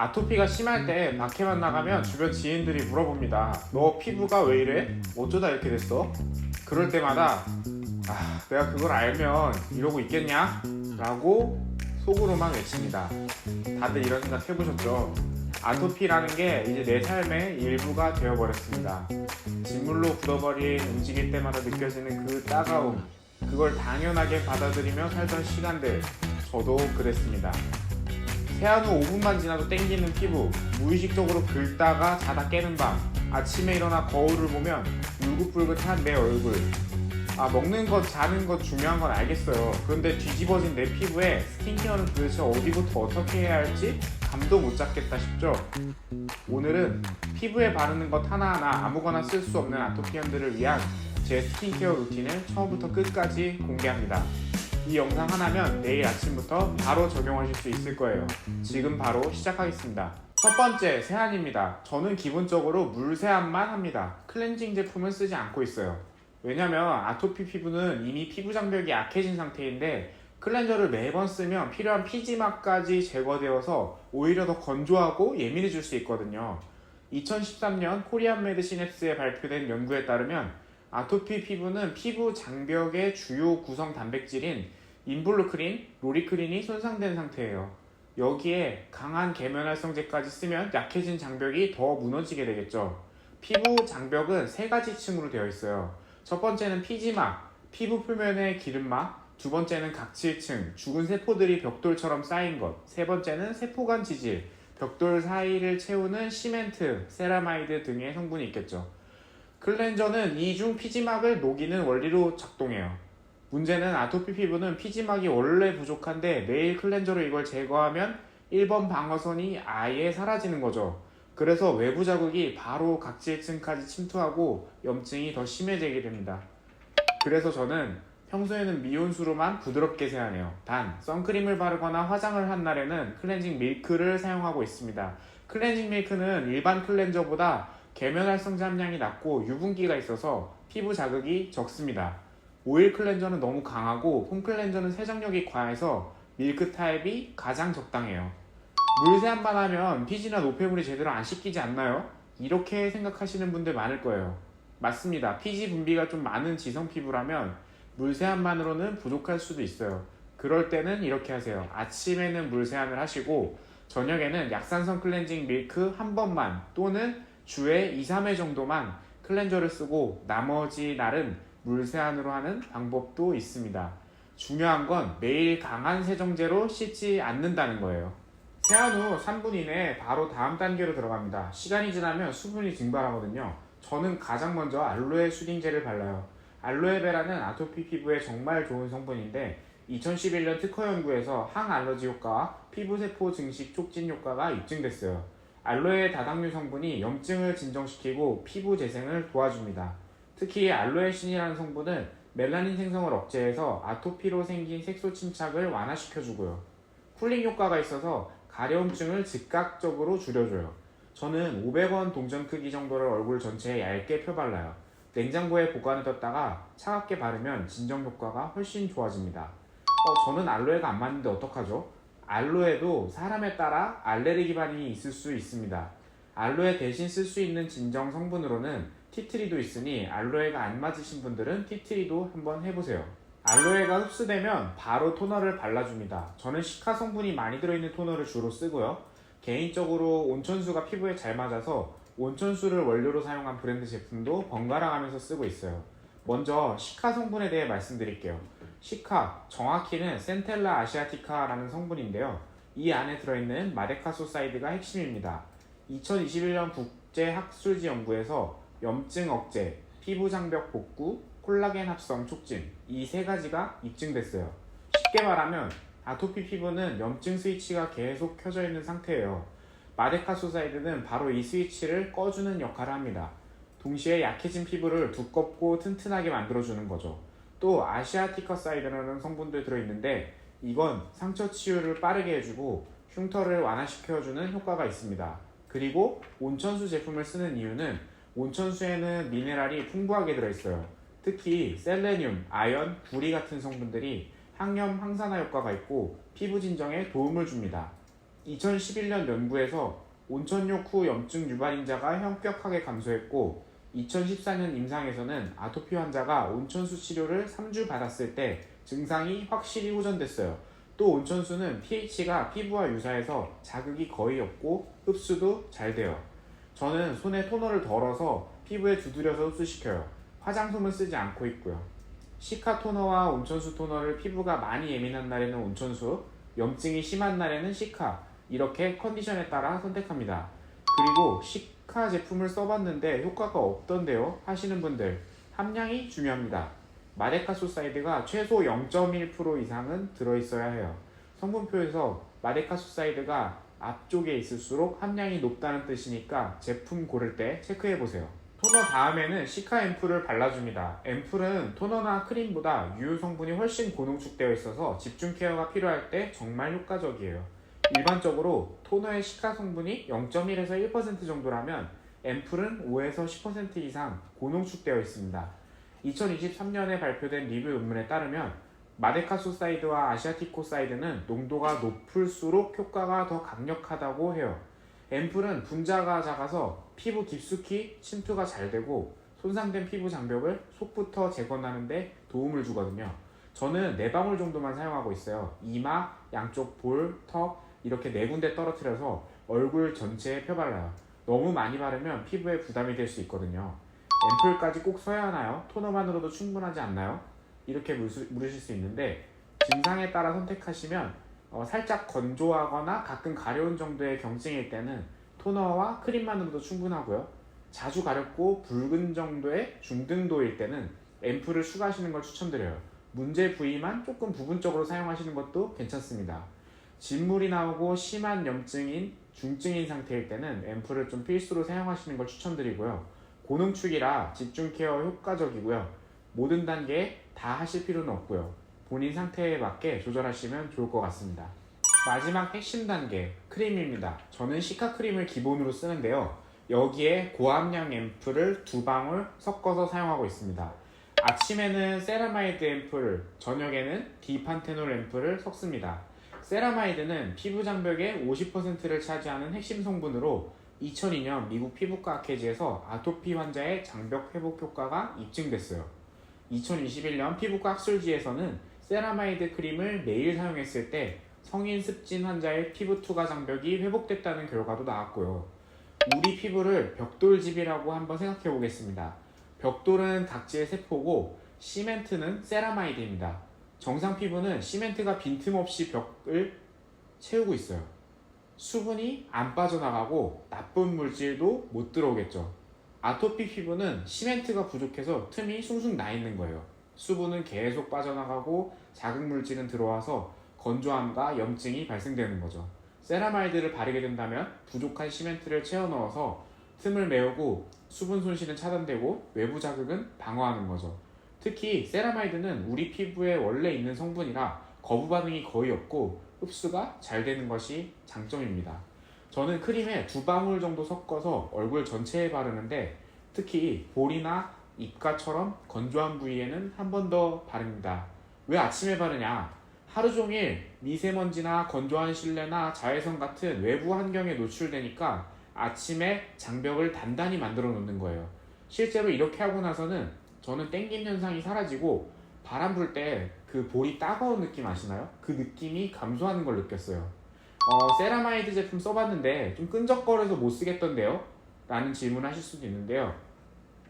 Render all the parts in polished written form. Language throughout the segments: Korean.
아토피가 심할 때 밖에만 나가면 주변 지인들이 물어봅니다. 너 피부가 왜 이래? 어쩌다 이렇게 됐어? 그럴 때마다 내가 그걸 알면 이러고 있겠냐? 라고 속으로만 외칩니다. 다들 이런 생각 해보셨죠? 아토피라는 게 이제 내 삶의 일부가 되어버렸습니다. 진물로 굳어버린 움직일 때마다 느껴지는 그 따가움, 그걸 당연하게 받아들이며 살던 시간들, 저도 그랬습니다. 세안 후 5분만 지나도 땡기는 피부, 무의식적으로 긁다가 자다 깨는 밤, 아침에 일어나 거울을 보면 울긋불긋한 내 얼굴. 먹는 것, 자는 것 중요한 건 알겠어요. 그런데 뒤집어진 내 피부에 스킨케어는 도대체 어디부터 어떻게 해야 할지 감도 못 잡겠다 싶죠? 오늘은 피부에 바르는 것 하나하나 아무거나 쓸 수 없는 아토피언들을 위한 제 스킨케어 루틴을 처음부터 끝까지 공개합니다. 이 영상 하나면 내일 아침부터 바로 적용하실 수 있을 거예요. 지금 바로 시작하겠습니다. 첫 번째, 세안입니다. 저는 기본적으로 물 세안만 합니다. 클렌징 제품은 쓰지 않고 있어요. 왜냐면 아토피 피부는 이미 피부 장벽이 약해진 상태인데 클렌저를 매번 쓰면 필요한 피지막까지 제거되어서 오히려 더 건조하고 예민해질 수 있거든요. 2013년 코리안 메드 시냅스에 발표된 연구에 따르면 아토피 피부는 피부 장벽의 주요 구성 단백질인 인볼루크린, 로리크린이 손상된 상태예요. 여기에 강한 계면활성제까지 쓰면 약해진 장벽이 더 무너지게 되겠죠. 피부 장벽은 세 가지 층으로 되어 있어요. 첫 번째는 피지막, 피부 표면의 기름막, 두 번째는 각질층, 죽은 세포들이 벽돌처럼 쌓인 것, 세 번째는 세포간 지질, 벽돌 사이를 채우는 시멘트, 세라마이드 등의 성분이 있겠죠. 클렌저는 이 중 피지막을 녹이는 원리로 작동해요. 문제는 아토피 피부는 피지막이 원래 부족한데 매일 클렌저로 이걸 제거하면 1번 방어선이 아예 사라지는 거죠. 그래서 외부 자극이 바로 각질층까지 침투하고 염증이 더 심해지게 됩니다. 그래서 저는 평소에는 미온수로만 부드럽게 세안해요. 단, 선크림을 바르거나 화장을 한 날에는 클렌징 밀크를 사용하고 있습니다. 클렌징 밀크는 일반 클렌저보다 계면활성제 함량이 낮고 유분기가 있어서 피부 자극이 적습니다. 오일 클렌저는 너무 강하고 폼 클렌저는 세정력이 과해서 밀크 타입이 가장 적당해요. 물 세안만 하면 피지나 노폐물이 제대로 안 씻기지 않나요? 이렇게 생각하시는 분들 많을 거예요. 맞습니다. 피지 분비가 좀 많은 지성 피부라면 물 세안만으로는 부족할 수도 있어요. 그럴 때는 이렇게 하세요. 아침에는 물 세안을 하시고 저녁에는 약산성 클렌징 밀크 한 번만 또는 주에 2, 3회 정도만 클렌저를 쓰고 나머지 날은 물 세안으로 하는 방법도 있습니다. 중요한 건 매일 강한 세정제로 씻지 않는다는 거예요. 세안 후 3분 이내에 바로 다음 단계로 들어갑니다. 시간이 지나면 수분이 증발하거든요. 저는 가장 먼저 알로에 수딩젤을 발라요. 알로에베라는 아토피 피부에 정말 좋은 성분인데 2011년 특허 연구에서 항알러지 효과와 피부세포 증식 촉진 효과가 입증됐어요. 알로에 다당류 성분이 염증을 진정시키고 피부 재생을 도와줍니다. 특히 알로에신이라는 성분은 멜라닌 생성을 억제해서 아토피로 생긴 색소 침착을 완화시켜주고요. 쿨링 효과가 있어서 가려움증을 즉각적으로 줄여줘요. 저는 500원 동전 크기 정도를 얼굴 전체에 얇게 펴발라요. 냉장고에 보관해뒀다가 차갑게 바르면 진정 효과가 훨씬 좋아집니다. 저는 알로에가 안 맞는데 어떡하죠? 알로에도 사람에 따라 알레르기 반응이 있을 수 있습니다. 알로에 대신 쓸 수 있는 진정 성분으로는 티트리도 있으니 알로에가 안 맞으신 분들은 티트리도 한번 해보세요. 알로에가 흡수되면 바로 토너를 발라줍니다. 저는 시카 성분이 많이 들어있는 토너를 주로 쓰고요. 개인적으로 온천수가 피부에 잘 맞아서 온천수를 원료로 사용한 브랜드 제품도 번갈아 가면서 쓰고 있어요. 먼저 시카 성분에 대해 말씀드릴게요. 시카, 정확히는 센텔라 아시아티카라는 성분인데요. 이 안에 들어있는 마데카소사이드가 핵심입니다. 2021년 국제학술지 연구에서 염증 억제, 피부 장벽 복구, 콜라겐 합성 촉진 이 세 가지가 입증됐어요. 쉽게 말하면 아토피 피부는 염증 스위치가 계속 켜져 있는 상태예요. 마데카소사이드는 바로 이 스위치를 꺼주는 역할을 합니다. 동시에 약해진 피부를 두껍고 튼튼하게 만들어주는 거죠. 또 아시아티카사이드라는 성분도 들어있는데 이건 상처 치유를 빠르게 해주고 흉터를 완화시켜주는 효과가 있습니다. 그리고 온천수 제품을 쓰는 이유는 온천수에는 미네랄이 풍부하게 들어있어요. 특히 셀레늄, 아연, 구리 같은 성분들이 항염, 항산화 효과가 있고 피부 진정에 도움을 줍니다. 2011년 연구에서 온천욕 후 염증 유발인자가 현격하게 감소했고 2014년 임상에서는 아토피 환자가 온천수 치료를 3주 받았을 때 증상이 확실히 호전됐어요. 또 온천수는 pH가 피부와 유사해서 자극이 거의 없고 흡수도 잘 돼요. 저는 손에 토너를 덜어서 피부에 두드려서 흡수시켜요. 화장솜은 쓰지 않고 있고요. 시카 토너와 온천수 토너를 피부가 많이 예민한 날에는 온천수, 염증이 심한 날에는 시카, 이렇게 컨디션에 따라 선택합니다. 그리고 시카 제품을 써봤는데 효과가 없던데요 하시는 분들, 함량이 중요합니다. 마데카소사이드가 최소 0.1% 이상은 들어있어야 해요. 성분표에서 마데카소사이드가 앞쪽에 있을수록 함량이 높다는 뜻이니까 제품 고를 때 체크해보세요. 토너 다음에는 시카 앰플을 발라줍니다. 앰플은 토너나 크림보다 유효 성분이 훨씬 고농축되어 있어서 집중 케어가 필요할 때 정말 효과적이에요. 일반적으로 토너의 시카 성분이 0.1에서 1% 정도라면 앰플은 5에서 10% 이상 고농축되어 있습니다. 2023년에 발표된 리뷰 논문에 따르면 마데카소사이드와 아시아티코사이드는 농도가 높을수록 효과가 더 강력하다고 해요. 앰플은 분자가 작아서 피부 깊숙이 침투가 잘 되고 손상된 피부 장벽을 속부터 제거하는 데 도움을 주거든요. 저는 4방울 정도만 사용하고 있어요. 이마, 양쪽 볼, 턱 이렇게 4군데 떨어뜨려서 얼굴 전체에 펴발라요. 너무 많이 바르면 피부에 부담이 될 수 있거든요. 앰플까지 꼭 써야 하나요? 토너만으로도 충분하지 않나요? 이렇게 물으실 수 있는데 증상에 따라 선택하시면 살짝 건조하거나 가끔 가려운 정도의 경증일 때는 토너와 크림만으로도 충분하고요. 자주 가렵고 붉은 정도의 중등도일 때는 앰플을 추가하시는 걸 추천드려요. 문제 부위만 조금 부분적으로 사용하시는 것도 괜찮습니다. 진물이 나오고 심한 염증인 중증인 상태일 때는 앰플을 좀 필수로 사용하시는 걸 추천드리고요. 고농축이라 집중 케어 효과적이고요. 모든 단계에 다 하실 필요는 없고요. 본인 상태에 맞게 조절하시면 좋을 것 같습니다. 마지막 핵심 단계, 크림입니다. 저는 시카 크림을 기본으로 쓰는데요. 여기에 고함량 앰플을 2방울 섞어서 사용하고 있습니다. 아침에는 세라마이드 앰플, 저녁에는 디판테놀 앰플을 섞습니다. 세라마이드는 피부 장벽의 50%를 차지하는 핵심 성분으로 2002년 미국 피부과 학회지에서 아토피 환자의 장벽 회복 효과가 입증됐어요. 2021년 피부과 학술지에서는 세라마이드 크림을 매일 사용했을 때 성인 습진 환자의 피부 투과 장벽이 회복됐다는 결과도 나왔고요. 우리 피부를 벽돌집이라고 한번 생각해 보겠습니다. 벽돌은 각지의 세포고 시멘트는 세라마이드입니다. 정상 피부는 시멘트가 빈틈없이 벽을 채우고 있어요. 수분이 안 빠져나가고 나쁜 물질도 못 들어오겠죠. 아토피 피부는 시멘트가 부족해서 틈이 숭숭 나 있는 거예요. 수분은 계속 빠져나가고 자극 물질은 들어와서 건조함과 염증이 발생되는 거죠. 세라마이드를 바르게 된다면 부족한 시멘트를 채워 넣어서 틈을 메우고 수분 손실은 차단되고 외부 자극은 방어하는 거죠. 특히 세라마이드는 우리 피부에 원래 있는 성분이라 거부 반응이 거의 없고 흡수가 잘 되는 것이 장점입니다. 저는 크림에 2방울 정도 섞어서 얼굴 전체에 바르는데 특히 볼이나 입가처럼 건조한 부위에는 한 번 더 바릅니다. 왜 아침에 바르냐? 하루 종일 미세먼지나 건조한 실내나 자외선 같은 외부 환경에 노출되니까 아침에 장벽을 단단히 만들어 놓는 거예요. 실제로 이렇게 하고 나서는 저는 땡김 현상이 사라지고 바람 불 때 그 볼이 따가운 느낌 아시나요? 그 느낌이 감소하는 걸 느꼈어요. 세라마이드 제품 써봤는데 좀 끈적거려서 못 쓰겠던데요? 라는 질문을 하실 수도 있는데요.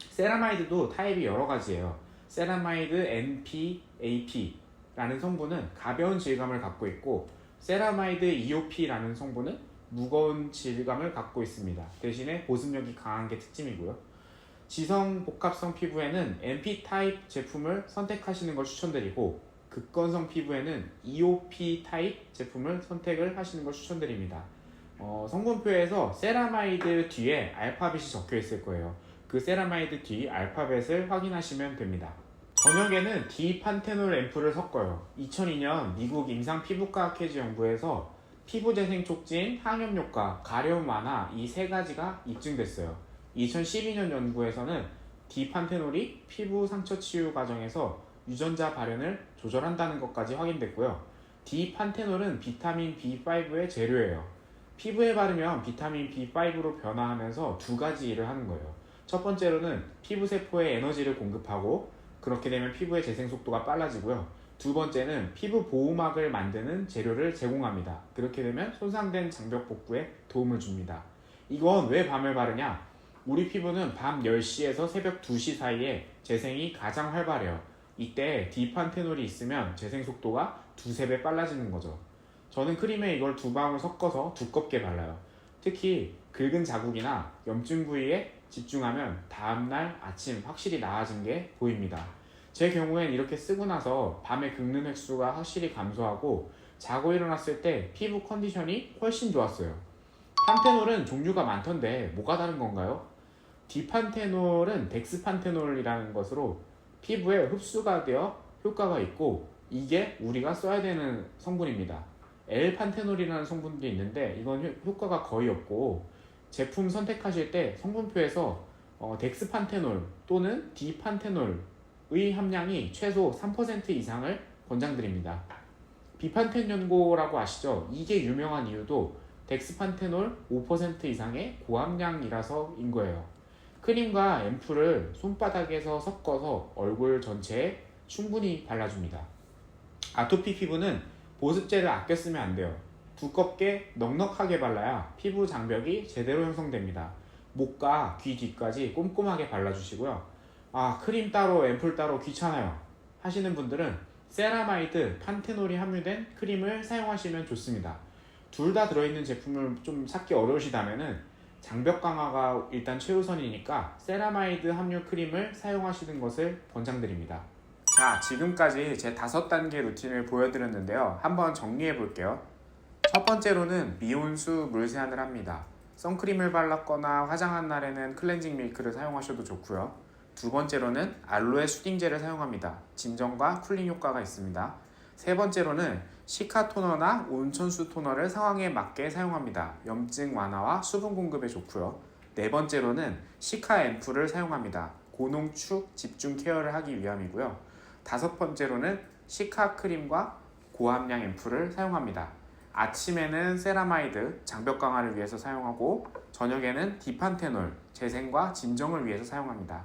세라마이드도 타입이 여러 가지예요. 세라마이드 NPAP 라는 성분은 가벼운 질감을 갖고 있고 세라마이드 EOP라는 성분은 무거운 질감을 갖고 있습니다. 대신에 보습력이 강한 게 특징이고요. 지성 복합성 피부에는 NP 타입 제품을 선택하시는 걸 추천드리고 극건성 피부에는 EOP 타입 제품을 선택을 하시는 걸 추천드립니다. 성분표에서 세라마이드 뒤에 알파벳이 적혀 있을 거예요. 그 세라마이드 뒤 알파벳을 확인하시면 됩니다. 저녁에는 디판테놀 앰플을 섞어요. 2002년 미국 임상 피부과 학회지 연구에서 피부 재생 촉진, 항염 효과, 가려움 완화 이 3가지가 입증됐어요. 2012년 연구에서는 디판테놀이 피부 상처 치유 과정에서 유전자 발현을 조절한다는 것까지 확인됐고요. 디판테놀은 비타민 B5의 재료예요. 피부에 바르면 비타민 B5로 변화하면서 두 가지 일을 하는 거예요. 첫 번째로는 피부 세포에 에너지를 공급하고 그렇게 되면 피부의 재생 속도가 빨라지고요. 두 번째는 피부 보호막을 만드는 재료를 제공합니다. 그렇게 되면 손상된 장벽 복구에 도움을 줍니다. 이건 왜 밤에 바르냐? 우리 피부는 밤 10시에서 새벽 2시 사이에 재생이 가장 활발해요. 이때 디판테놀이 있으면 재생 속도가 두세 배 빨라지는 거죠. 저는 크림에 이걸 두 방울 섞어서 두껍게 발라요. 특히 긁은 자국이나 염증 부위에 집중하면 다음날 아침 확실히 나아진 게 보입니다. 제 경우엔 이렇게 쓰고 나서 밤에 긁는 횟수가 확실히 감소하고 자고 일어났을 때 피부 컨디션이 훨씬 좋았어요. 판테놀은 종류가 많던데 뭐가 다른 건가요? 디판테놀은 덱스판테놀이라는 것으로 피부에 흡수가 되어 효과가 있고 이게 우리가 써야 되는 성분입니다. L판테놀이라는 성분도 있는데 이건 효과가 거의 없고 제품 선택하실 때 성분표에서 덱스판테놀 또는 디판테놀의 함량이 최소 3% 이상을 권장드립니다. 비판텐 연고라고 아시죠? 이게 유명한 이유도 덱스판테놀 5% 이상의 고함량이라서인 거예요. 크림과 앰플을 손바닥에서 섞어서 얼굴 전체에 충분히 발라줍니다. 아토피 피부는 보습제를 아껴 쓰면 안 돼요. 두껍게 넉넉하게 발라야 피부 장벽이 제대로 형성됩니다. 목과 귀 뒤까지 꼼꼼하게 발라주시고요. 크림 따로 앰플 따로 귀찮아요 하시는 분들은 세라마이드 판테놀이 함유된 크림을 사용하시면 좋습니다. 둘 다 들어있는 제품을 좀 찾기 어려우시다면은 장벽 강화가 일단 최우선이니까 세라마이드 함유 크림을 사용하시는 것을 권장드립니다. 자, 지금까지 제 5단계 루틴을 보여드렸는데요. 한번 정리해 볼게요. 첫 번째로는 미온수 물 세안을 합니다. 선크림을 발랐거나 화장한 날에는 클렌징 밀크를 사용하셔도 좋고요. 두 번째로는 알로에 수딩젤을 사용합니다. 진정과 쿨링 효과가 있습니다. 세 번째로는 시카 토너나 온천수 토너를 상황에 맞게 사용합니다. 염증 완화와 수분 공급에 좋고요. 네 번째로는 시카 앰플을 사용합니다. 고농축 집중 케어를 하기 위함이고요. 다섯 번째로는 시카 크림과 고함량 앰플을 사용합니다. 아침에는 세라마이드 장벽 강화를 위해서 사용하고 저녁에는 디판테놀 재생과 진정을 위해서 사용합니다.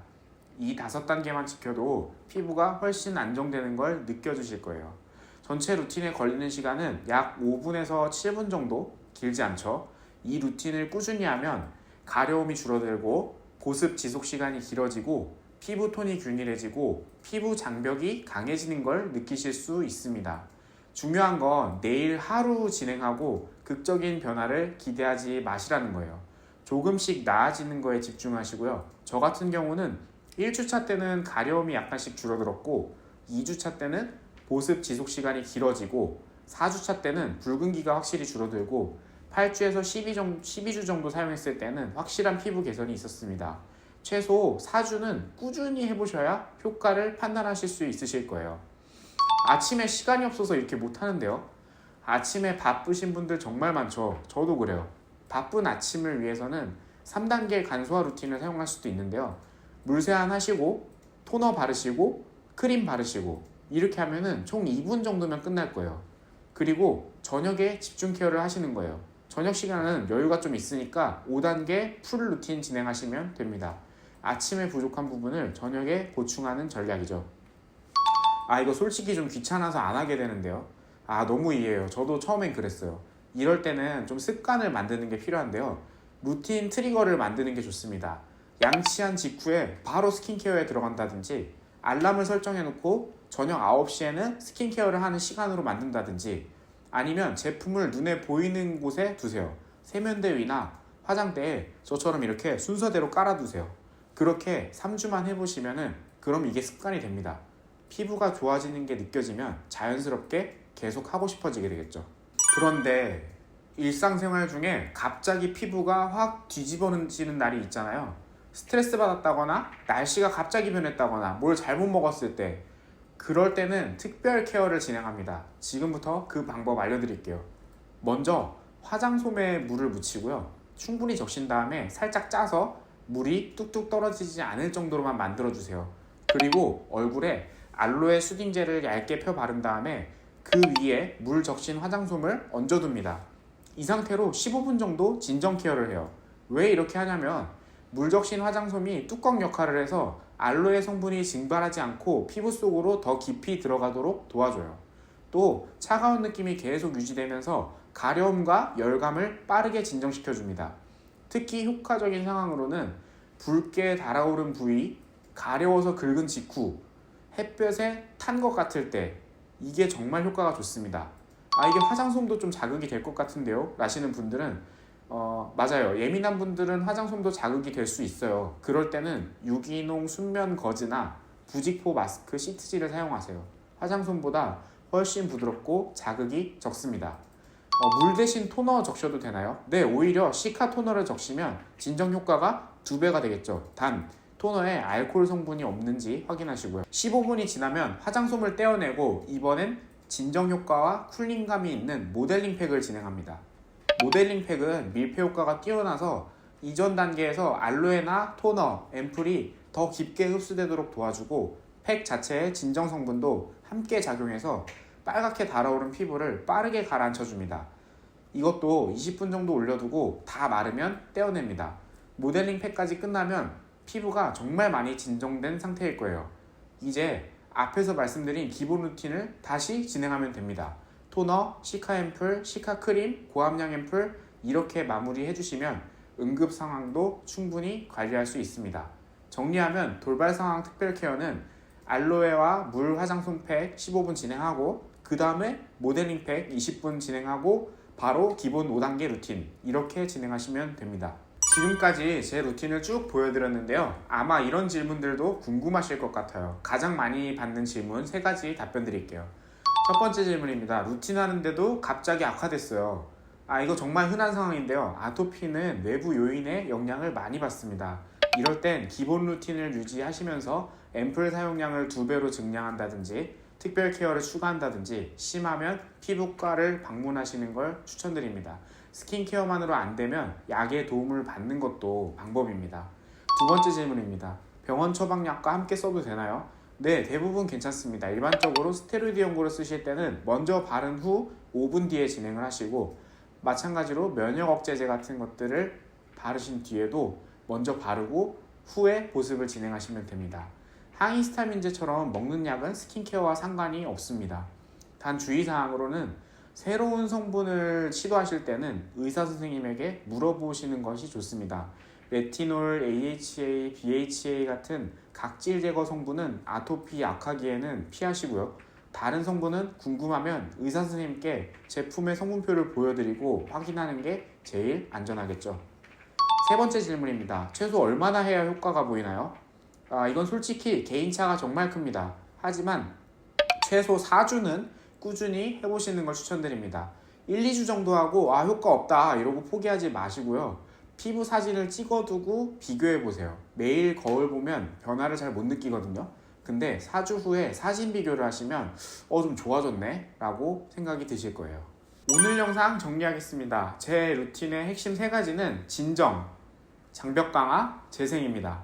이 5단계만 지켜도 피부가 훨씬 안정되는 걸 느껴주실 거예요. 전체 루틴에 걸리는 시간은 약 5분에서 7분 정도, 길지 않죠. 이 루틴을 꾸준히 하면 가려움이 줄어들고 보습 지속 시간이 길어지고 피부 톤이 균일해지고 피부 장벽이 강해지는 걸 느끼실 수 있습니다. 중요한 건 내일 하루 진행하고 극적인 변화를 기대하지 마시라는 거예요. 조금씩 나아지는 거에 집중하시고요. 저 같은 경우는 1주차 때는 가려움이 약간씩 줄어들었고 2주차 때는 보습 지속 시간이 길어지고 4주차 때는 붉은기가 확실히 줄어들고 8주에서 12주 정도 사용했을 때는 확실한 피부 개선이 있었습니다. 최소 4주는 꾸준히 해보셔야 효과를 판단하실 수 있으실 거예요. 아침에 시간이 없어서 이렇게 못하는데요. 아침에 바쁘신 분들 정말 많죠. 저도 그래요. 바쁜 아침을 위해서는 3단계 간소화 루틴을 사용할 수도 있는데요. 물세안 하시고 토너 바르시고 크림 바르시고 이렇게 하면은 총 2분 정도면 끝날 거예요. 그리고 저녁에 집중 케어를 하시는 거예요. 저녁 시간은 여유가 좀 있으니까 5단계 풀 루틴 진행하시면 됩니다. 아침에 부족한 부분을 저녁에 보충하는 전략이죠. 이거 솔직히 좀 귀찮아서 안 하게 되는데요. 너무 이해해요. 저도 처음엔 그랬어요. 이럴 때는 좀 습관을 만드는 게 필요한데요. 루틴 트리거를 만드는 게 좋습니다. 양치한 직후에 바로 스킨케어에 들어간다든지 알람을 설정해 놓고 저녁 9시에는 스킨케어를 하는 시간으로 만든다든지 아니면 제품을 눈에 보이는 곳에 두세요. 세면대 위나 화장대에 저처럼 이렇게 순서대로 깔아두세요. 그렇게 3주만 해보시면은 그럼 이게 습관이 됩니다. 피부가 좋아지는 게 느껴지면 자연스럽게 계속 하고 싶어지게 되겠죠. 그런데 일상생활 중에 갑자기 피부가 확 뒤집어지는 날이 있잖아요. 스트레스 받았다거나 날씨가 갑자기 변했다거나 뭘 잘못 먹었을 때 그럴 때는 특별 케어를 진행합니다. 지금부터 그 방법 알려드릴게요. 먼저 화장솜에 물을 묻히고요. 충분히 적신 다음에 살짝 짜서 물이 뚝뚝 떨어지지 않을 정도로만 만들어주세요. 그리고 얼굴에 알로에 수딩젤을 얇게 펴 바른 다음에 그 위에 물 적신 화장솜을 얹어둡니다. 이 상태로 15분 정도 진정 케어를 해요. 왜 이렇게 하냐면 물 적신 화장솜이 뚜껑 역할을 해서 알로에 성분이 증발하지 않고 피부 속으로 더 깊이 들어가도록 도와줘요. 또 차가운 느낌이 계속 유지되면서 가려움과 열감을 빠르게 진정시켜줍니다. 특히 효과적인 상황으로는 붉게 달아오른 부위, 가려워서 긁은 직후, 햇볕에 탄 것 같을 때 이게 정말 효과가 좋습니다. 이게 화장솜도 좀 자극이 될 것 같은데요? 라시는 분들은 맞아요. 예민한 분들은 화장솜도 자극이 될 수 있어요. 그럴 때는 유기농 순면 거즈나 부직포 마스크 시트지를 사용하세요. 화장솜보다 훨씬 부드럽고 자극이 적습니다. 물 대신 토너 적셔도 되나요? 네, 오히려 시카 토너를 적시면 진정 효과가 2배가 되겠죠. 단 토너에 알코올 성분이 없는지 확인하시고요. 15분이 지나면 화장솜을 떼어내고 이번엔 진정 효과와 쿨링감이 있는 모델링 팩을 진행합니다. 모델링 팩은 밀폐 효과가 뛰어나서 이전 단계에서 알로에나 토너, 앰플이 더 깊게 흡수되도록 도와주고 팩 자체의 진정 성분도 함께 작용해서 빨갛게 달아오른 피부를 빠르게 가라앉혀줍니다. 이것도 20분 정도 올려두고 다 마르면 떼어냅니다. 모델링 팩까지 끝나면 피부가 정말 많이 진정된 상태일 거예요. 이제 앞에서 말씀드린 기본 루틴을 다시 진행하면 됩니다. 토너, 시카 앰플, 시카 크림, 고함량 앰플 이렇게 마무리 해주시면 응급 상황도 충분히 관리할 수 있습니다. 정리하면 돌발 상황 특별 케어는 알로에와 물 화장솜 팩 15분 진행하고 그 다음에 모델링 팩 20분 진행하고 바로 기본 5단계 루틴 이렇게 진행하시면 됩니다. 지금까지 제 루틴을 쭉 보여드렸는데요. 아마 이런 질문들도 궁금하실 것 같아요. 가장 많이 받는 질문 3가지 답변 드릴게요. 첫 번째 질문입니다. 루틴 하는데도 갑자기 악화됐어요. 이거 정말 흔한 상황인데요. 아토피는 외부 요인의 영향을 많이 받습니다. 이럴 땐 기본 루틴을 유지하시면서 앰플 사용량을 2배로 증량한다든지 특별 케어를 추가한다든지 심하면 피부과를 방문하시는 걸 추천드립니다. 스킨케어만으로 안 되면 약의 도움을 받는 것도 방법입니다. 두 번째 질문입니다. 병원 처방약과 함께 써도 되나요? 네, 대부분 괜찮습니다. 일반적으로 스테로이드 연고를 쓰실 때는 먼저 바른 후 5분 뒤에 진행을 하시고 마찬가지로 면역 억제제 같은 것들을 바르신 뒤에도 먼저 바르고 후에 보습을 진행하시면 됩니다. 항히스타민제처럼 먹는 약은 스킨케어와 상관이 없습니다. 단 주의사항으로는 새로운 성분을 시도하실 때는 의사 선생님에게 물어보시는 것이 좋습니다. 레티놀, AHA, BHA 같은 각질 제거 성분은 아토피 약하기에는 피하시고요. 다른 성분은 궁금하면 의사 선생님께 제품의 성분표를 보여드리고 확인하는 게 제일 안전하겠죠. 세 번째 질문입니다. 최소 얼마나 해야 효과가 보이나요? 이건 솔직히 개인차가 정말 큽니다. 하지만 최소 4주는 꾸준히 해보시는 걸 추천드립니다. 1, 2주 정도 하고 효과 없다 이러고 포기하지 마시고요. 피부 사진을 찍어두고 비교해보세요. 매일 거울 보면 변화를 잘 못 느끼거든요. 근데 4주 후에 사진 비교를 하시면 좀 좋아졌네 라고 생각이 드실 거예요. 오늘 영상 정리하겠습니다. 제 루틴의 핵심 3가지는 진정, 장벽 강화, 재생입니다.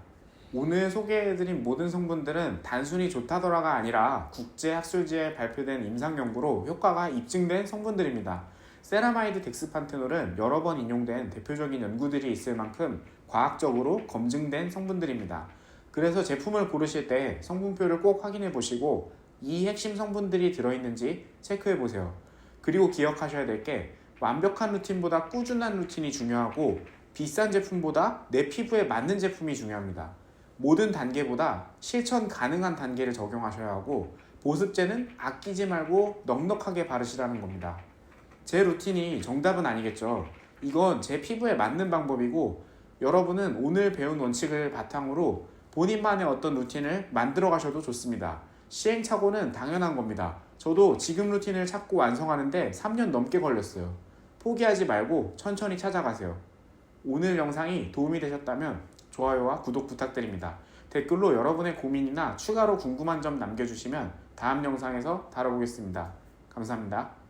오늘 소개해드린 모든 성분들은 단순히 좋다더라가 아니라 국제학술지에 발표된 임상연구로 효과가 입증된 성분들입니다. 세라마이드 덱스판테놀은 여러 번 인용된 대표적인 연구들이 있을 만큼 과학적으로 검증된 성분들입니다. 그래서 제품을 고르실 때 성분표를 꼭 확인해 보시고 이 핵심 성분들이 들어있는지 체크해 보세요. 그리고 기억하셔야 될 게 완벽한 루틴보다 꾸준한 루틴이 중요하고 비싼 제품보다 내 피부에 맞는 제품이 중요합니다. 모든 단계보다 실천 가능한 단계를 적용하셔야 하고 보습제는 아끼지 말고 넉넉하게 바르시라는 겁니다. 제 루틴이 정답은 아니겠죠. 이건 제 피부에 맞는 방법이고 여러분은 오늘 배운 원칙을 바탕으로 본인만의 어떤 루틴을 만들어 가셔도 좋습니다. 시행착오는 당연한 겁니다. 저도 지금 루틴을 찾고 완성하는데 3년 넘게 걸렸어요. 포기하지 말고 천천히 찾아가세요. 오늘 영상이 도움이 되셨다면 좋아요와 구독 부탁드립니다. 댓글로 여러분의 고민이나 추가로 궁금한 점 남겨주시면 다음 영상에서 다뤄보겠습니다. 감사합니다.